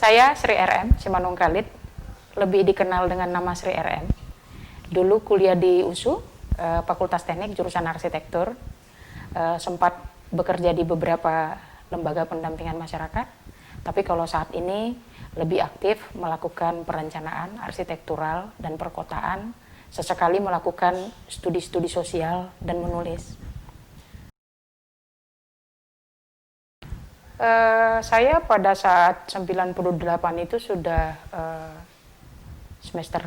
Saya Sri RM, Simanung Khalid, lebih dikenal dengan nama Sri RM. Dulu kuliah di USU, Fakultas Teknik, jurusan Arsitektur, sempat bekerja di beberapa lembaga pendampingan masyarakat. Tapi kalau saat ini lebih aktif melakukan perencanaan arsitektural dan perkotaan, sesekali melakukan studi-studi sosial dan menulis. Saya pada saat 98 itu sudah semester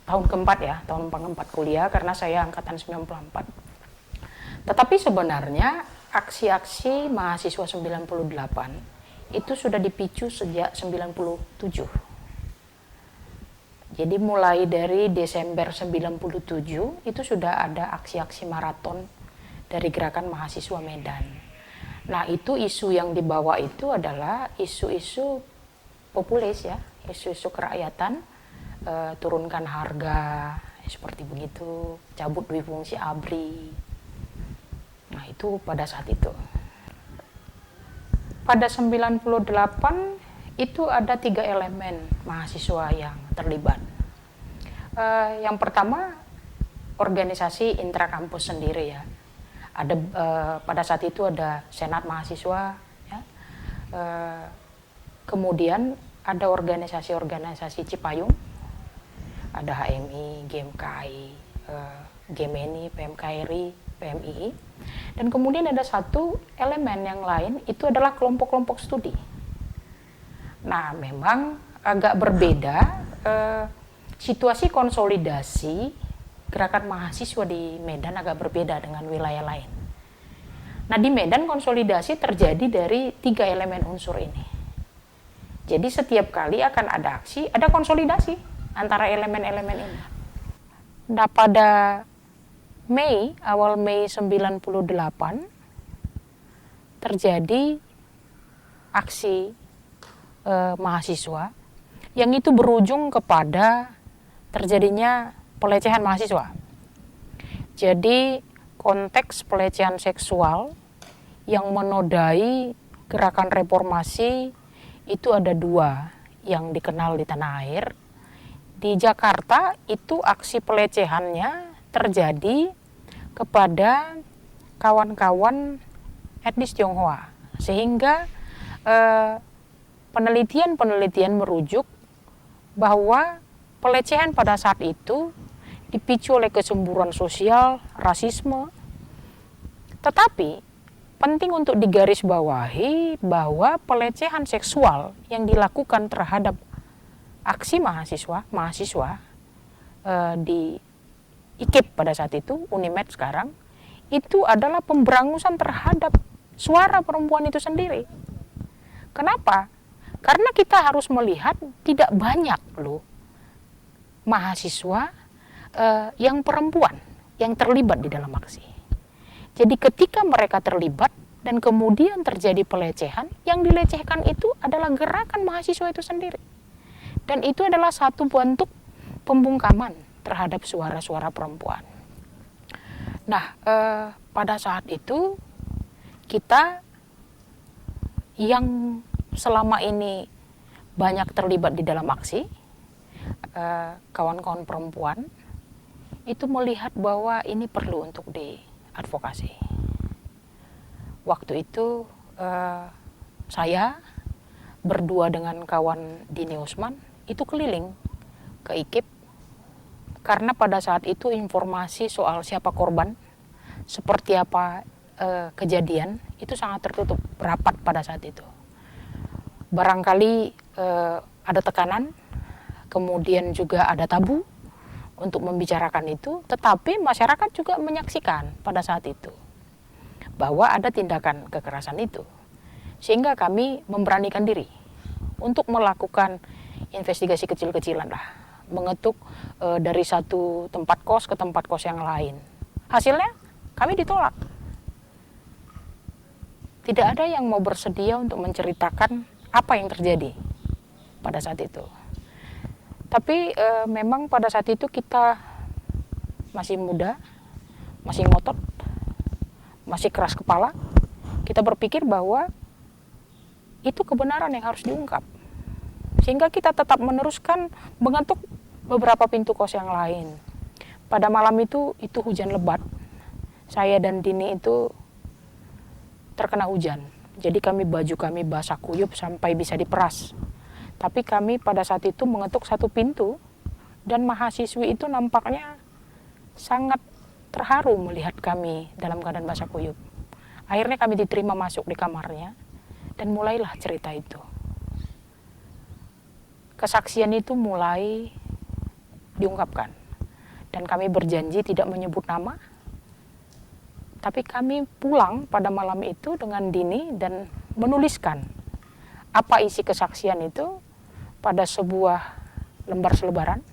tahun keempat ya, tahun keempat kuliah karena saya angkatan 94. Tetapi sebenarnya aksi-aksi mahasiswa 98 itu sudah dipicu sejak 97. Jadi mulai dari Desember 97 itu sudah ada aksi-aksi maraton dari gerakan mahasiswa Medan. Nah, itu isu yang dibawa itu adalah isu-isu populis ya, isu-isu kerakyatan, turunkan harga, seperti begitu, cabut duifungsi ABRI. Nah, itu pada saat itu. Pada 98 itu ada 3 elemen mahasiswa yang terlibat. Yang pertama, organisasi intrakampus sendiri ya. Ada pada saat itu ada senat mahasiswa ya. Kemudian ada organisasi-organisasi Cipayung, ada HMI, GMKI, GMNI, PMKRI, PMII, dan kemudian ada satu elemen yang lain, itu adalah kelompok-kelompok studi. Nah, memang agak berbeda situasi konsolidasi gerakan mahasiswa di Medan agak berbeda dengan wilayah lain. Nah, di Medan konsolidasi terjadi dari 3 elemen unsur ini. Jadi setiap kali akan ada aksi, ada konsolidasi antara elemen-elemen ini. Nah, pada awal Mei 98 terjadi aksi mahasiswa yang itu berujung kepada terjadinya pelecehan mahasiswa. Jadi konteks pelecehan seksual yang menodai gerakan reformasi itu ada 2 yang dikenal di tanah air. Di Jakarta itu aksi pelecehannya terjadi kepada kawan-kawan etnis Tionghoa, sehingga penelitian merujuk bahwa pelecehan pada saat itu dipicu oleh kecemburuan sosial, rasisme. Tetapi penting untuk digarisbawahi bahwa pelecehan seksual yang dilakukan terhadap aksi mahasiswa di IKIP pada saat itu, Unimed sekarang, itu adalah pemberangusan terhadap suara perempuan itu sendiri. Kenapa? Karena kita harus melihat tidak banyak loh mahasiswa yang perempuan yang terlibat di dalam aksi. Jadi ketika mereka terlibat dan kemudian terjadi pelecehan, yang dilecehkan itu adalah gerakan mahasiswa itu sendiri. Dan itu adalah satu bentuk pembungkaman terhadap suara-suara perempuan. Nah, pada saat itu kita yang selama ini banyak terlibat di dalam aksi, kawan-kawan perempuan itu melihat bahwa ini perlu untuk diadvokasi. Waktu itu saya berdua dengan kawan Dini Usman itu keliling ke IKIP, karena pada saat itu informasi soal siapa korban, seperti apa kejadian, itu sangat tertutup, rapat pada saat itu. Barangkali ada tekanan, kemudian juga ada tabu untuk membicarakan itu, tetapi masyarakat juga menyaksikan pada saat itu bahwa ada tindakan kekerasan itu, sehingga kami memberanikan diri untuk melakukan investigasi kecil-kecilan lah, mengetuk dari satu tempat kos ke tempat kos yang lain. Hasilnya kami ditolak. Tidak ada yang mau bersedia untuk menceritakan apa yang terjadi pada saat itu. Tapi memang pada saat itu kita masih muda, masih ngotot, masih keras kepala. Kita berpikir bahwa itu kebenaran yang harus diungkap. Sehingga kita tetap meneruskan mengetuk beberapa pintu kos yang lain. Pada malam itu hujan lebat. Saya dan Dini itu terkena hujan. Jadi baju kami basah kuyup sampai bisa diperas. Tapi kami pada saat itu mengetuk satu pintu dan mahasiswi itu nampaknya sangat terharu melihat kami dalam keadaan basah kuyup. Akhirnya kami diterima masuk di kamarnya dan mulailah cerita itu. Kesaksian itu mulai diungkapkan dan kami berjanji tidak menyebut nama. Tapi kami pulang pada malam itu dengan Dini dan menuliskan apa isi kesaksian itu pada sebuah lembar selebaran.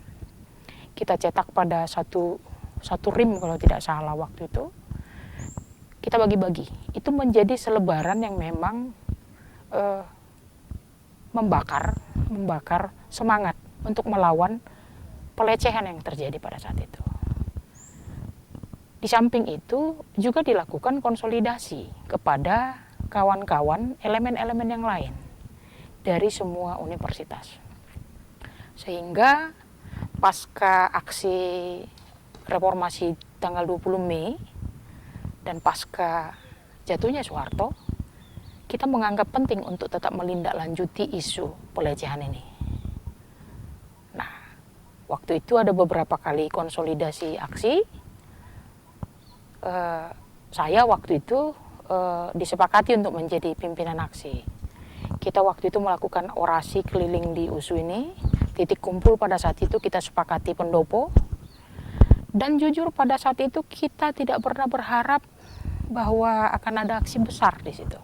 Kita cetak pada satu rim kalau tidak salah waktu itu. Kita bagi-bagi. Itu menjadi selebaran yang memang membakar semangat untuk melawan pelecehan yang terjadi pada saat itu. Di samping itu juga dilakukan konsolidasi kepada kawan-kawan elemen-elemen yang lain dari semua universitas. Sehingga pasca aksi reformasi tanggal 20 Mei dan pasca jatuhnya Soeharto, kita menganggap penting untuk tetap melindaklanjuti isu pelecehan ini. Nah, waktu itu ada beberapa kali konsolidasi aksi. Saya waktu itu disepakati untuk menjadi pimpinan aksi. Kita waktu itu melakukan orasi keliling di USU ini. Titik kumpul pada saat itu kita sepakati pendopo. Dan jujur pada saat itu kita tidak pernah berharap bahwa akan ada aksi besar di situ.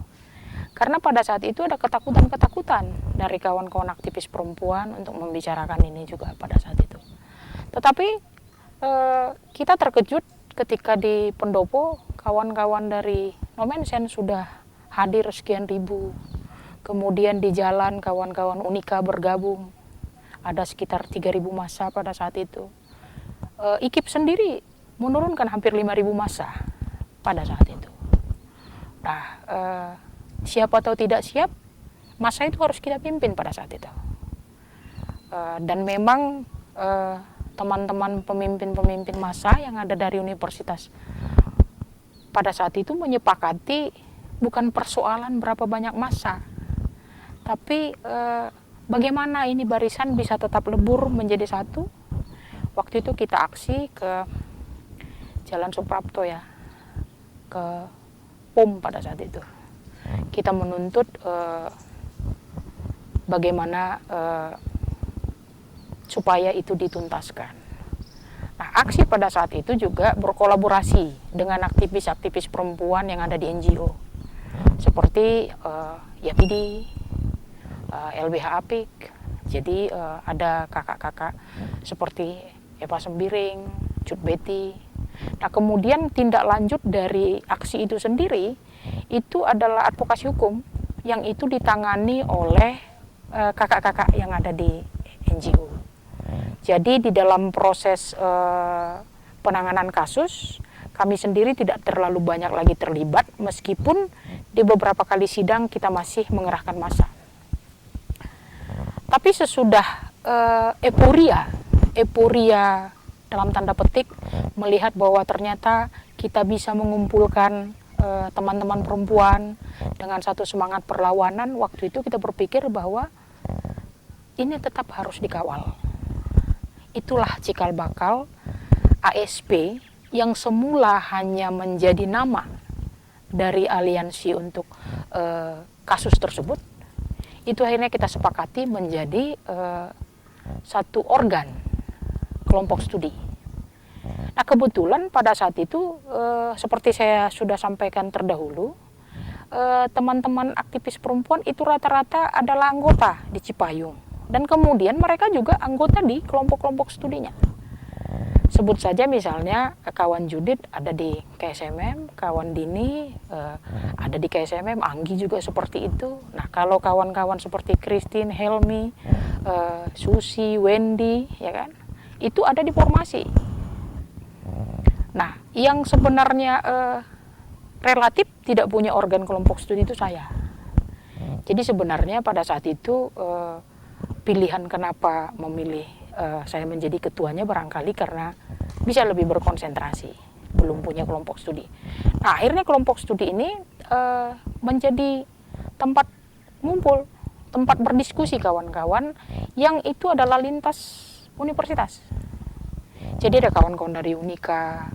Karena pada saat itu ada ketakutan-ketakutan dari kawan-kawan aktivis perempuan untuk membicarakan ini juga pada saat itu. Tetapi kita terkejut ketika di pendopo kawan-kawan dari Nomensen sudah hadir sekian ribu. Kemudian di jalan kawan-kawan Unika bergabung. Ada sekitar 3.000 massa pada saat itu. IKIP sendiri menurunkan hampir 5.000 massa pada saat itu. Nah, siap atau tidak siap, massa itu harus kita pimpin pada saat itu. Dan memang teman-teman pemimpin-pemimpin massa yang ada dari universitas pada saat itu menyepakati bukan persoalan berapa banyak massa, tapi bagaimana ini barisan bisa tetap lebur menjadi satu. Waktu itu kita aksi ke Jalan Suprapto ya, ke POM pada saat itu. Kita menuntut bagaimana supaya itu dituntaskan. Nah, aksi pada saat itu juga berkolaborasi dengan aktivis-aktivis perempuan yang ada di NGO seperti YAPIDI, LBH Apik. Jadi ada kakak-kakak seperti Eva Sembiring, Cut Betty. Nah, kemudian tindak lanjut dari aksi itu sendiri itu adalah advokasi hukum yang itu ditangani oleh kakak-kakak yang ada di NGO. Jadi di dalam proses penanganan kasus, kami sendiri tidak terlalu banyak lagi terlibat, meskipun di beberapa kali sidang kita masih mengerahkan massa. Tapi sesudah euforia dalam tanda petik, melihat bahwa ternyata kita bisa mengumpulkan teman-teman perempuan dengan satu semangat perlawanan, waktu itu kita berpikir bahwa ini tetap harus dikawal. Itulah cikal bakal ASP yang semula hanya menjadi nama dari aliansi untuk kasus tersebut. Itu akhirnya kita sepakati menjadi satu organ kelompok studi. Nah, kebetulan pada saat itu seperti saya sudah sampaikan terdahulu, teman-teman aktivis perempuan itu rata-rata adalah anggota di Cipayung. Dan kemudian mereka juga anggota di kelompok-kelompok studinya. Sebut saja misalnya kawan Judit ada di KSMM, kawan Dini ada di KSMM, Anggi juga seperti itu. Nah, kalau kawan-kawan seperti Christine, Helmi, Susi, Wendy, ya kan, itu ada di formasi. Nah, yang sebenarnya relatif tidak punya organ kelompok studi itu saya. Jadi sebenarnya pada saat itu pilihan kenapa memilih saya menjadi ketuanya barangkali karena bisa lebih berkonsentrasi, belum punya kelompok studi. Nah, akhirnya kelompok studi ini menjadi tempat ngumpul, tempat berdiskusi kawan-kawan yang itu adalah lintas universitas. Jadi ada kawan-kawan dari Unika,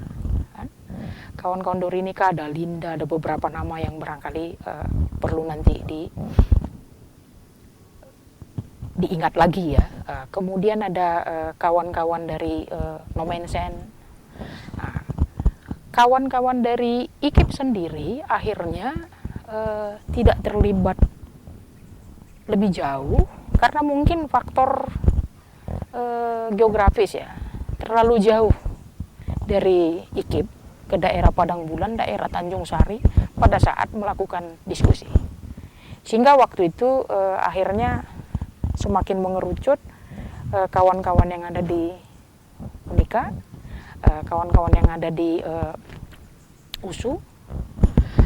kawan-kawan dari Unika, ada Linda, ada beberapa nama yang barangkali perlu nanti diingat lagi ya. Kemudian ada kawan-kawan dari Nomensen. Nah, kawan-kawan dari IKIP sendiri akhirnya tidak terlibat lebih jauh karena mungkin faktor geografis ya, terlalu jauh dari IKIP ke daerah Padang Bulan, daerah Tanjung Sari pada saat melakukan diskusi. Sehingga waktu itu akhirnya semakin mengerucut kawan-kawan yang ada di Unika, kawan-kawan yang ada di USU.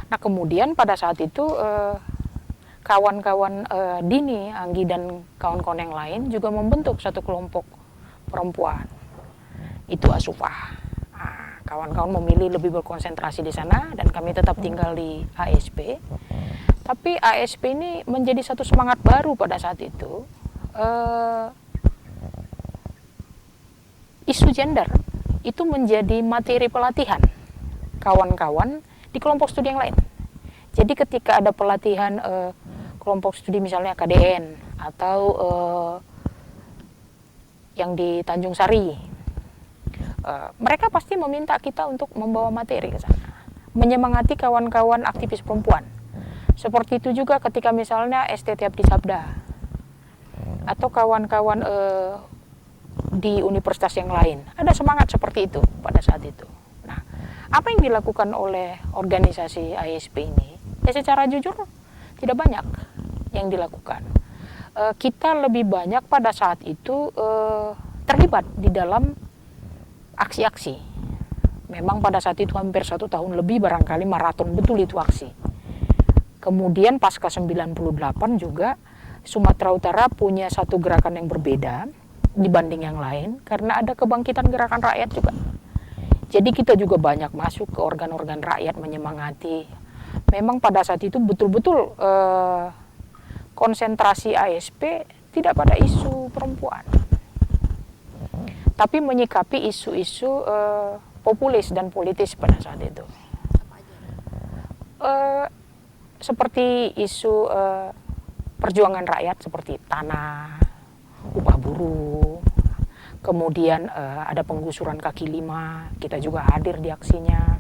Nah, kemudian pada saat itu kawan-kawan Dini, Anggi dan kawan-kawan yang lain juga membentuk satu kelompok perempuan. Itu Asufah. Nah, kawan-kawan memilih lebih berkonsentrasi di sana dan kami tetap tinggal di ASP. Tapi ASP ini menjadi satu semangat baru pada saat itu. Isu gender itu menjadi materi pelatihan kawan-kawan di kelompok studi yang lain. Jadi ketika ada pelatihan kelompok studi misalnya KDN atau yang di Tanjung Sari, mereka pasti meminta kita untuk membawa materi ke sana, menyemangati kawan-kawan aktivis perempuan. Seperti itu juga ketika misalnya STT Abdi Sabda atau kawan-kawan di universitas yang lain, ada semangat seperti itu pada saat itu. Nah, apa yang dilakukan oleh organisasi ASP ini? Ya secara jujur tidak banyak yang dilakukan. Kita lebih banyak pada saat itu terlibat di dalam aksi-aksi. Memang pada saat itu hampir 1 tahun lebih barangkali maraton betul itu aksi. Kemudian pasca 98 juga Sumatera Utara punya satu gerakan yang berbeda dibanding yang lain karena ada kebangkitan gerakan rakyat juga. Jadi kita juga banyak masuk ke organ-organ rakyat menyemangati. Memang pada saat itu betul-betul konsentrasi ASP tidak pada isu perempuan, tapi menyikapi isu-isu populis dan politis pada saat itu. Seperti isu perjuangan rakyat seperti tanah, upah buruh, kemudian ada penggusuran kaki lima, kita juga hadir di aksinya.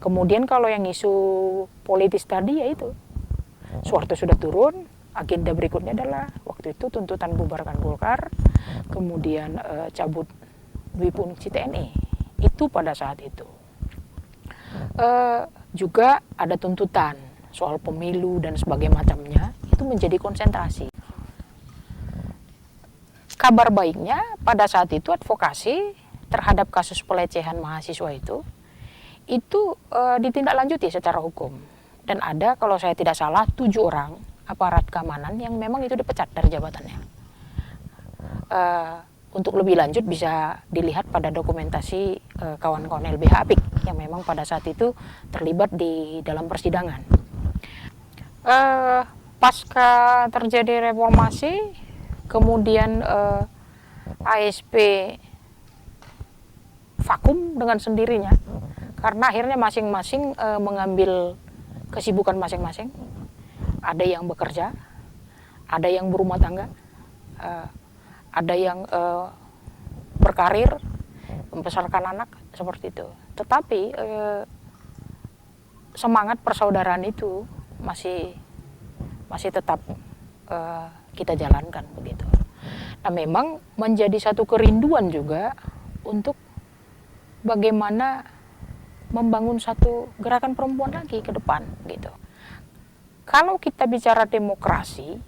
Kemudian kalau yang isu politis tadi yaitu Soeharto sudah turun, agenda berikutnya adalah waktu itu tuntutan bubarkan Golkar, kemudian cabut dui fungsi TNI, itu pada saat itu. Juga ada tuntutan soal pemilu dan sebagainya macamnya, itu menjadi konsentrasi. Kabar baiknya pada saat itu advokasi terhadap kasus pelecehan mahasiswa itu ditindaklanjuti secara hukum. Dan ada kalau saya tidak salah 7 orang aparat keamanan yang memang itu dipecat dari jabatannya. Untuk lebih lanjut bisa dilihat pada dokumentasi kawan-kawan LBH Apik yang memang pada saat itu terlibat di dalam persidangan. Pasca terjadi reformasi, kemudian ASP vakum dengan sendirinya karena akhirnya masing-masing mengambil kesibukan masing-masing. Ada yang bekerja, ada yang berumah tangga, ada yang berkarir, membesarkan anak, seperti itu. Tetapi semangat persaudaraan itu masih tetap kita jalankan begitu. Nah, memang menjadi satu kerinduan juga untuk bagaimana membangun satu gerakan perempuan lagi ke depan gitu. Kalau kita bicara demokrasi,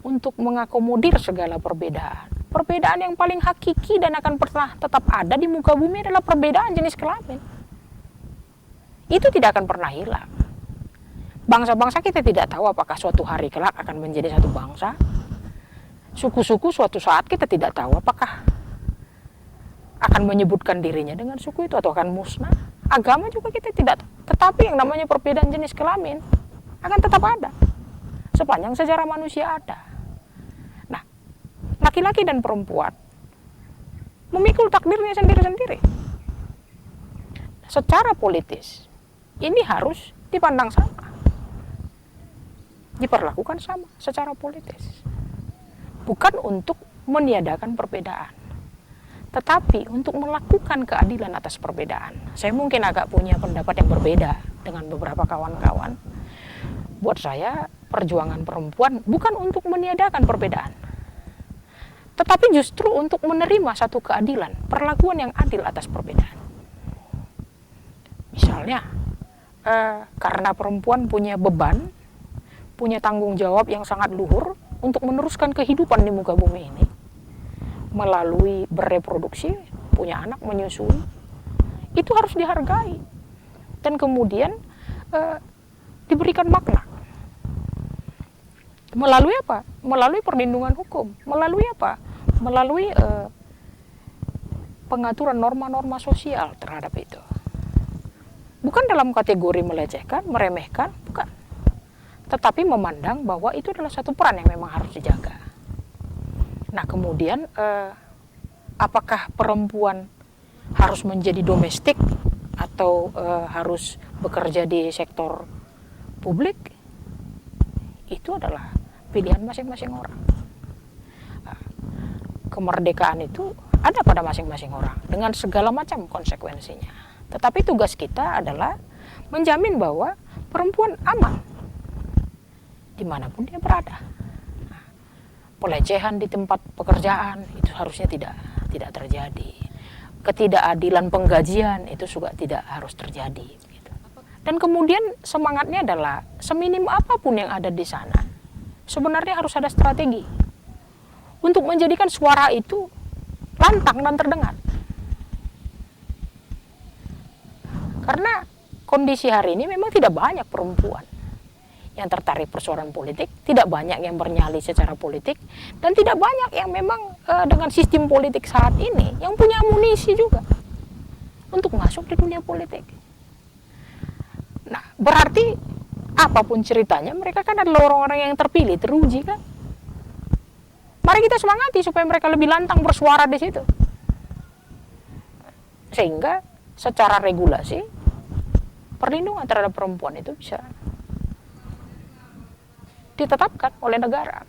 untuk mengakomodir segala perbedaan yang paling hakiki dan akan pernah tetap ada di muka bumi adalah perbedaan jenis kelamin. Itu tidak akan pernah hilang. Bangsa-bangsa kita tidak tahu apakah suatu hari kelak akan menjadi satu bangsa. suku-suku suatu saat kita tidak tahu apakah akan menyebutkan dirinya dengan suku itu atau akan musnah. Agama juga kita tidak tahu. Tetapi yang namanya perbedaan jenis kelamin akan tetap ada sepanjang sejarah manusia ada. Nah, laki-laki dan perempuan memikul takdirnya sendiri-sendiri. Secara politis ini harus dipandang sama, diperlakukan sama secara politis. Bukan untuk meniadakan perbedaan, tetapi untuk melakukan keadilan atas perbedaan. Saya mungkin agak punya pendapat yang berbeda dengan beberapa kawan-kawan. Buat saya, perjuangan perempuan bukan untuk meniadakan perbedaan, tetapi justru untuk menerima satu keadilan, perlakuan yang adil atas perbedaan. Misalnya, karena perempuan punya beban, punya tanggung jawab yang sangat luhur untuk meneruskan kehidupan di muka bumi ini melalui bereproduksi, punya anak, menyusui, itu harus dihargai dan kemudian diberikan makna. Melalui apa? Melalui perlindungan hukum. Melalui apa? Melalui pengaturan norma-norma sosial terhadap itu. Bukan dalam kategori melecehkan, meremehkan, bukan. Tetapi memandang bahwa itu adalah satu peran yang memang harus dijaga. Nah, kemudian apakah perempuan harus menjadi domestik atau harus bekerja di sektor publik? Itu adalah pilihan masing-masing orang. Nah, kemerdekaan itu ada pada masing-masing orang dengan segala macam konsekuensinya. Tetapi tugas kita adalah menjamin bahwa perempuan aman dimanapun dia berada. Nah, pelecehan di tempat pekerjaan itu harusnya tidak terjadi. Ketidakadilan penggajian itu juga tidak harus terjadi. Gitu. Dan kemudian semangatnya adalah seminim apapun yang ada di sana, sebenarnya harus ada strategi untuk menjadikan suara itu lantang dan terdengar. Karena kondisi hari ini memang tidak banyak perempuan yang tertarik persoalan politik, tidak banyak yang bernyali secara politik, dan tidak banyak yang memang dengan sistem politik saat ini yang punya amunisi juga untuk masuk di dunia politik. Nah, berarti apapun ceritanya, mereka kan adalah orang-orang yang terpilih, teruji kan. Mari kita semangati supaya mereka lebih lantang bersuara di situ. Sehingga secara regulasi, perlindungan terhadap perempuan itu bisa ditetapkan oleh negara.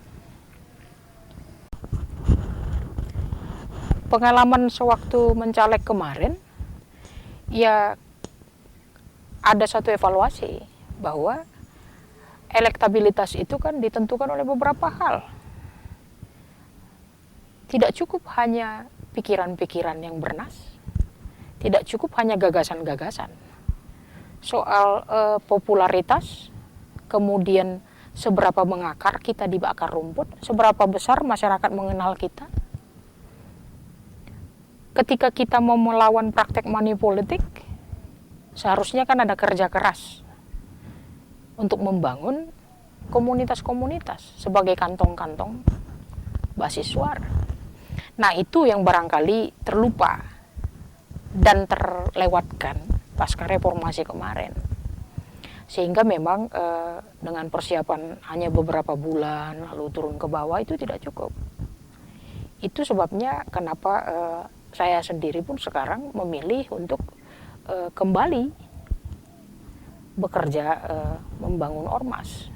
Pengalaman sewaktu mencaleg kemarin, ya ada satu evaluasi bahwa elektabilitas itu kan ditentukan oleh beberapa hal. Tidak cukup hanya pikiran-pikiran yang bernas, tidak cukup hanya gagasan-gagasan. Soal popularitas, kemudian seberapa mengakar kita di akar rumput, seberapa besar masyarakat mengenal kita. Ketika kita mau melawan praktek money politik, seharusnya kan ada kerja keras untuk membangun komunitas-komunitas sebagai kantong-kantong basis suara. Nah, itu yang barangkali terlupa dan terlewatkan pasca reformasi kemarin. Sehingga memang dengan persiapan hanya beberapa bulan lalu turun ke bawah itu tidak cukup. Itu sebabnya kenapa saya sendiri pun sekarang memilih untuk kembali bekerja membangun ormas.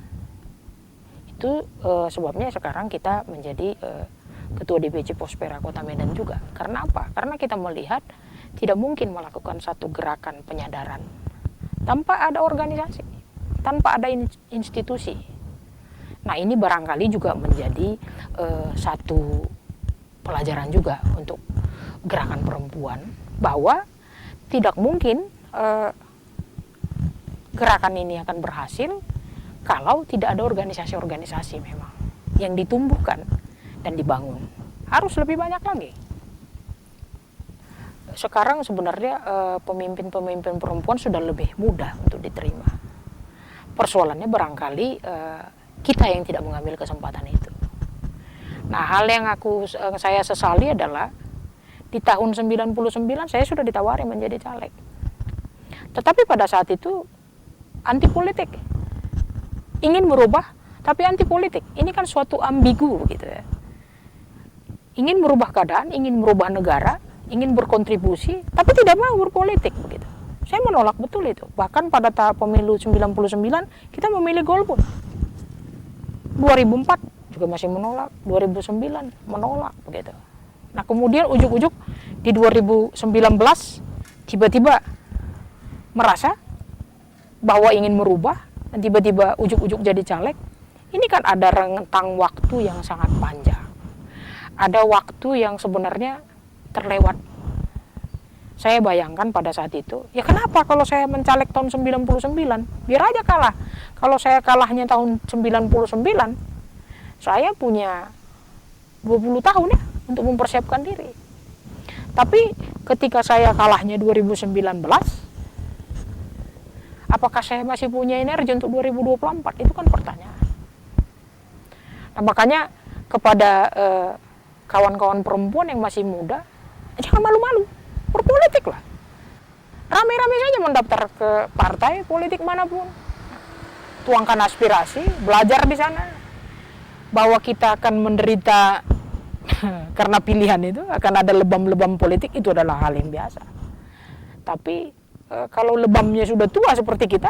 Itu sebabnya sekarang kita menjadi Ketua DPC Pospera Kota Medan juga. Karena apa? Karena kita melihat tidak mungkin melakukan satu gerakan penyadaran tanpa ada organisasi, tanpa ada institusi. Nah, ini barangkali juga menjadi satu pelajaran juga untuk gerakan perempuan, bahwa tidak mungkin gerakan ini akan berhasil kalau tidak ada organisasi-organisasi memang yang ditumbuhkan dan dibangun. Harus lebih banyak lagi. Sekarang sebenarnya pemimpin-pemimpin perempuan sudah lebih mudah untuk diterima. Persoalannya barangkali kita yang tidak mengambil kesempatan itu. Nah, hal yang saya sesali adalah di tahun 99 saya sudah ditawari menjadi caleg. Tetapi pada saat itu anti politik. Ingin merubah tapi anti politik. Ini kan suatu ambigu gitu ya. Ingin merubah keadaan, ingin merubah negara, ingin berkontribusi, tapi tidak mau berpolitik begitu. Saya menolak betul itu. Bahkan pada tahap pemilu 99 kita memilih golput. 2004 juga masih menolak, 2009 menolak begitu. Nah, kemudian ujuk-ujuk di 2019 tiba-tiba merasa bahwa ingin merubah dan tiba-tiba ujuk-ujuk jadi caleg. Ini kan ada rentang waktu yang sangat panjang. Ada waktu yang sebenarnya terlewat. Saya bayangkan pada saat itu, ya kenapa kalau saya mencaleg tahun 99, biar aja kalah. Kalau saya kalahnya tahun 99, saya punya 20 tahun ya untuk mempersiapkan diri. Tapi ketika saya kalahnya 2019, apakah saya masih punya energi untuk 2024? Itu kan pertanyaan. Nah, makanya kepada kawan-kawan perempuan yang masih muda, jangan malu-malu, berpolitik lah. Rame-rame saja mendaftar ke partai politik manapun. Tuangkan aspirasi, belajar di sana. Bahwa kita akan menderita karena pilihan itu, akan ada lebam-lebam politik, itu adalah hal yang biasa. Tapi kalau lebamnya sudah tua seperti kita,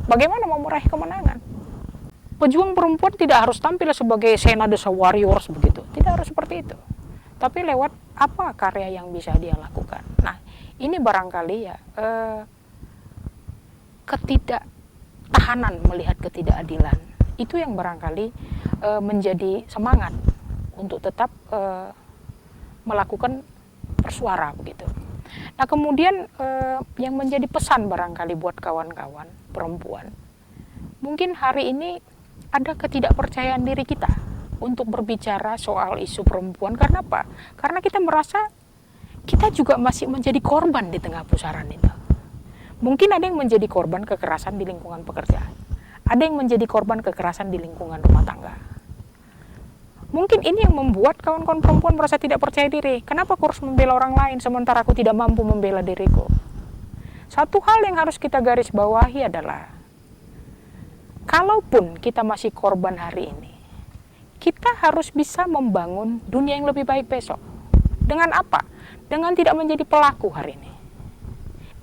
bagaimana mau meraih kemenangan? Pejuang perempuan tidak harus tampil sebagai senadesa warriors begitu, tidak harus seperti itu. Tapi lewat apa karya yang bisa dia lakukan. Nah, ini barangkali ya ketidaktahanan melihat ketidakadilan. Itu yang barangkali menjadi semangat untuk tetap melakukan bersuara begitu. Nah, kemudian yang menjadi pesan barangkali buat kawan-kawan perempuan, mungkin hari ini ada ketidakpercayaan diri kita untuk berbicara soal isu perempuan. Karena apa? Karena kita merasa kita juga masih menjadi korban di tengah pusaran itu. Mungkin ada yang menjadi korban kekerasan di lingkungan pekerjaan, ada yang menjadi korban kekerasan di lingkungan rumah tangga. Mungkin ini yang membuat kawan-kawan perempuan merasa tidak percaya diri. Kenapa aku harus membela orang lain sementara aku tidak mampu membela diriku? Satu hal yang harus kita garis bawahi adalah, kalaupun kita masih korban hari ini, kita harus bisa membangun dunia yang lebih baik besok. Dengan apa? Dengan tidak menjadi pelaku hari ini.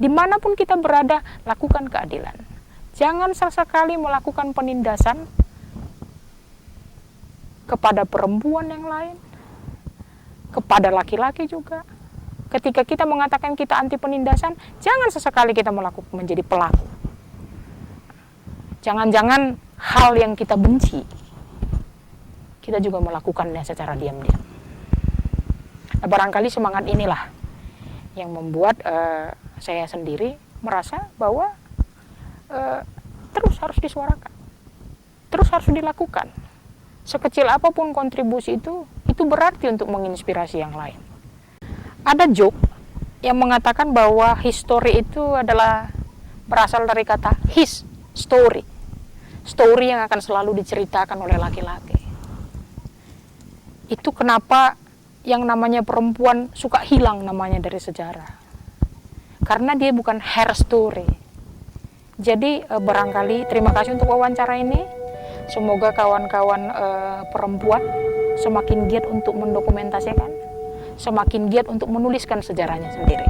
Dimanapun kita berada, lakukan keadilan. Jangan sesekali melakukan penindasan kepada perempuan yang lain, kepada laki-laki juga. Ketika kita mengatakan kita anti penindasan, jangan sesekali kita menjadi pelaku. Jangan-jangan hal yang kita benci, kita juga melakukannya secara diam-diam. Nah, barangkali semangat inilah yang membuat saya sendiri merasa bahwa terus harus disuarakan, terus harus dilakukan. Sekecil apapun kontribusi itu berarti untuk menginspirasi yang lain. Ada joke yang mengatakan bahwa history itu adalah berasal dari kata his story. Story yang akan selalu diceritakan oleh laki-laki. Itu kenapa yang namanya perempuan suka hilang namanya dari sejarah. Karena dia bukan her story. Jadi barangkali terima kasih untuk wawancara ini. Semoga kawan-kawan perempuan semakin giat untuk mendokumentasikan, semakin giat untuk menuliskan sejarahnya sendiri.